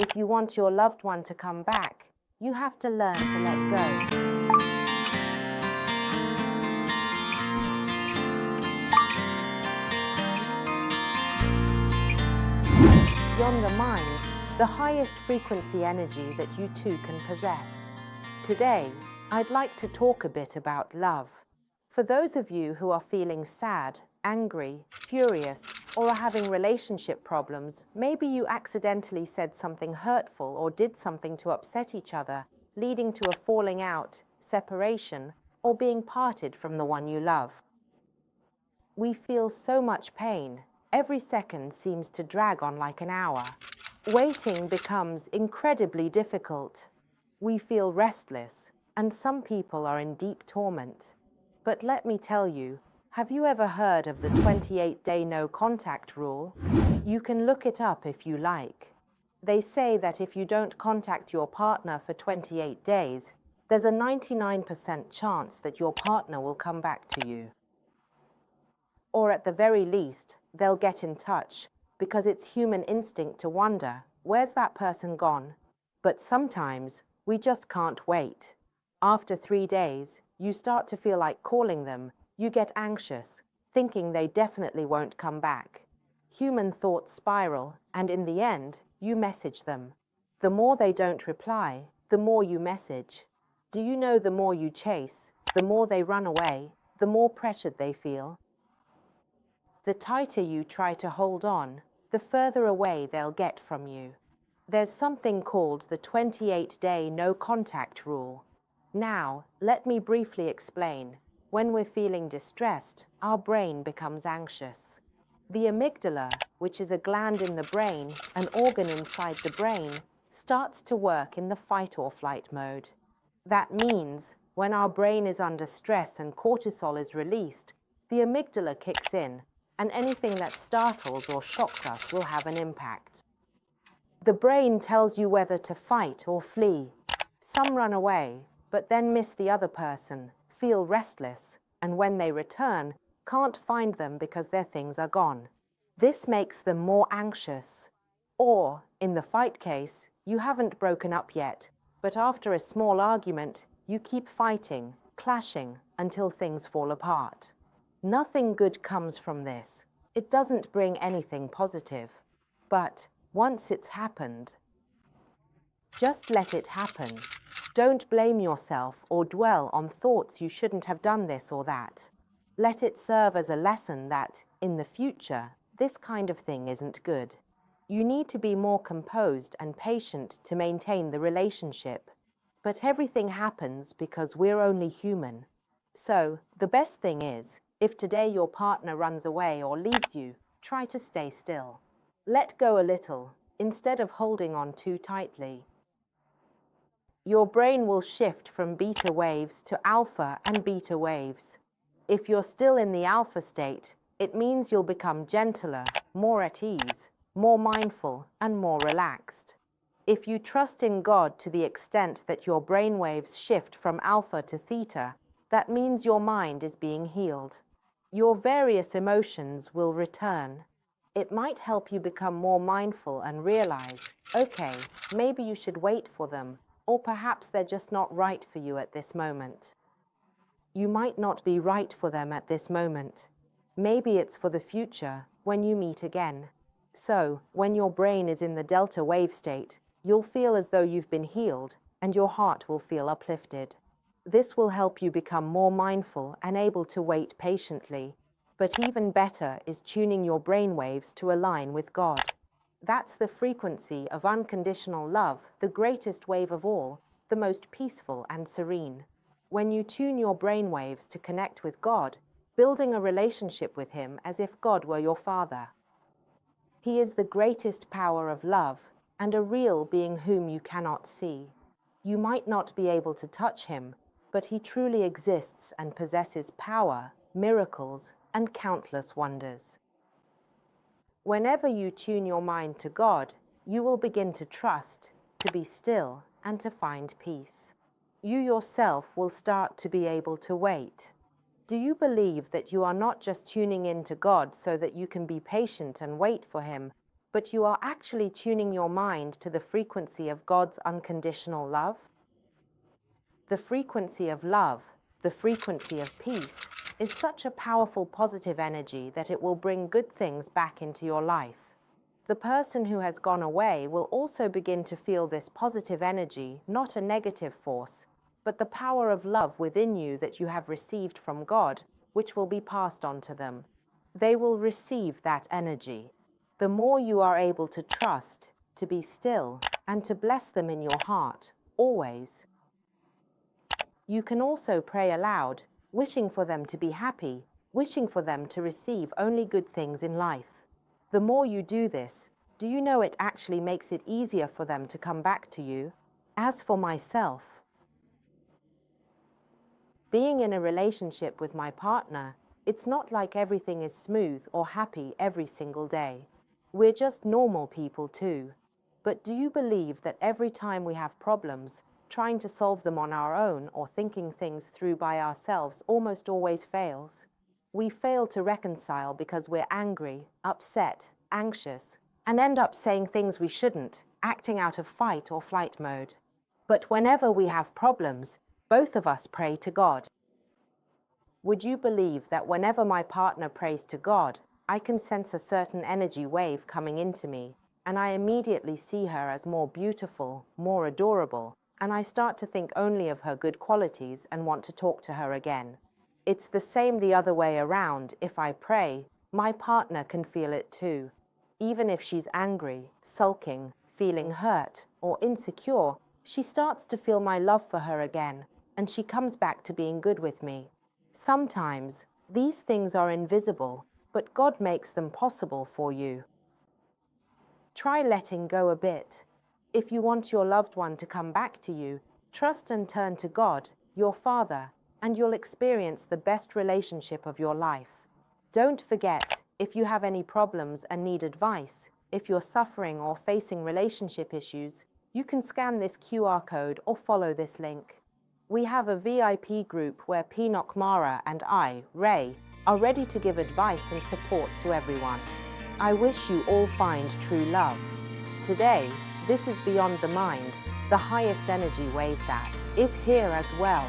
If you want your loved one to come back, you have to learn to let go. Beyond the mind, the highest frequency energy that you too can possess. Today, I'd like to talk a bit about love. For those of you who are feeling sad, angry, furious, or are having relationship problems, maybe you accidentally said something hurtful or did something to upset each other, leading to a falling out, separation, or being parted from the one you love. We feel so much pain. Every second seems to drag on like an hour. Waiting becomes incredibly difficult. We feel restless, and some people are in deep torment. But let me tell you, have you ever heard of the 28-day no contact rule? You can look it up if you like. They say that if you don't contact your partner for 28 days, there's a 99% chance that your partner will come back to you. Or at the very least, they'll get in touch, because it's human instinct to wonder, where's that person gone? But sometimes, we just can't wait. After 3 days, you start to feel like calling them. You get anxious, thinking they definitely won't come back. Human thoughts spiral, and in the end, you message them. The more they don't reply, the more you message. Do you know the more you chase, the more they run away, the more pressured they feel? The tighter you try to hold on, the further away they'll get from you. There's something called the 28-day no contact rule. Now, let me briefly explain. When we're feeling distressed, our brain becomes anxious. The amygdala, which is a gland in the brain, an organ inside the brain, starts to work in the fight or flight mode. That means, when our brain is under stress and cortisol is released, the amygdala kicks in, and anything that startles or shocks us will have an impact. The brain tells you whether to fight or flee. Some run away, but then miss the other person, feel restless, and when they return, can't find them because their things are gone. This makes them more anxious. Or, in the fight case, you haven't broken up yet, but after a small argument, you keep fighting, clashing, until things fall apart. Nothing good comes from this. It doesn't bring anything positive. But once it's happened, just let it happen. Don't blame yourself or dwell on thoughts you shouldn't have done this or that. Let it serve as a lesson that, in the future, this kind of thing isn't good. You need to be more composed and patient to maintain the relationship. But everything happens because we're only human. So, the best thing is, if today your partner runs away or leaves you, try to stay still. Let go a little, instead of holding on too tightly. Your brain will shift from beta waves to alpha and beta waves. If you're still in the alpha state, it means you'll become gentler, more at ease, more mindful, and more relaxed. If you trust in God to the extent that your brain waves shift from alpha to theta, that means your mind is being healed. Your various emotions will return. It might help you become more mindful and realize, okay, maybe you should wait for them, or perhaps they're just not right for you at this moment. You might not be right for them at this moment. Maybe it's for the future, when you meet again. So, when your brain is in the delta wave state, you'll feel as though you've been healed, and your heart will feel uplifted. This will help you become more mindful and able to wait patiently. But even better is tuning your brain waves to align with God. That's the frequency of unconditional love, the greatest wave of all, the most peaceful and serene. When you tune your brain waves to connect with God, building a relationship with Him as if God were your Father. He is the greatest power of love, and a real being whom you cannot see. You might not be able to touch Him, but He truly exists and possesses power, miracles, and countless wonders. Whenever you tune your mind to God, you will begin to trust, to be still, and to find peace. You yourself will start to be able to wait. Do you believe that you are not just tuning in to God so that you can be patient and wait for Him, but you are actually tuning your mind to the frequency of God's unconditional love. The frequency of love, the frequency of peace, is such a powerful positive energy that it will bring good things back into your life. The person who has gone away will also begin to feel this positive energy, not a negative force, but the power of love within you that you have received from God, which will be passed on to them. They will receive that energy. The more you are able to trust, to be still, and to bless them in your heart, always. You can also pray aloud, wishing for them to be happy, wishing for them to receive only good things in life. The more you do this, do you know it actually makes it easier for them to come back to you? As for myself, being in a relationship with my partner, it's not like everything is smooth or happy every single day. We're just normal people too. But do you believe that every time we have problems, trying to solve them on our own or thinking things through by ourselves almost always fails? We fail to reconcile because we're angry, upset, anxious, and end up saying things we shouldn't, acting out of fight or flight mode. But whenever we have problems, both of us pray to God. Would you believe that whenever my partner prays to God, I can sense a certain energy wave coming into me, and I immediately see her as more beautiful, more adorable, and I start to think only of her good qualities and want to talk to her again. It's the same the other way around. If I pray, my partner can feel it too. Even if she's angry, sulking, feeling hurt, or insecure, she starts to feel my love for her again, and she comes back to being good with me. Sometimes, these things are invisible, but God makes them possible for you. Try letting go a bit. If you want your loved one to come back to you, trust and turn to God, your Father, and you'll experience the best relationship of your life. Don't forget, if you have any problems and need advice, if you're suffering or facing relationship issues, you can scan this QR code or follow this link. We have a VIP group where Pinok Mara and I, Ray, are ready to give advice and support to everyone. I wish you all find true love. Today, this is Beyond the Mind, the highest energy wave that is here as well.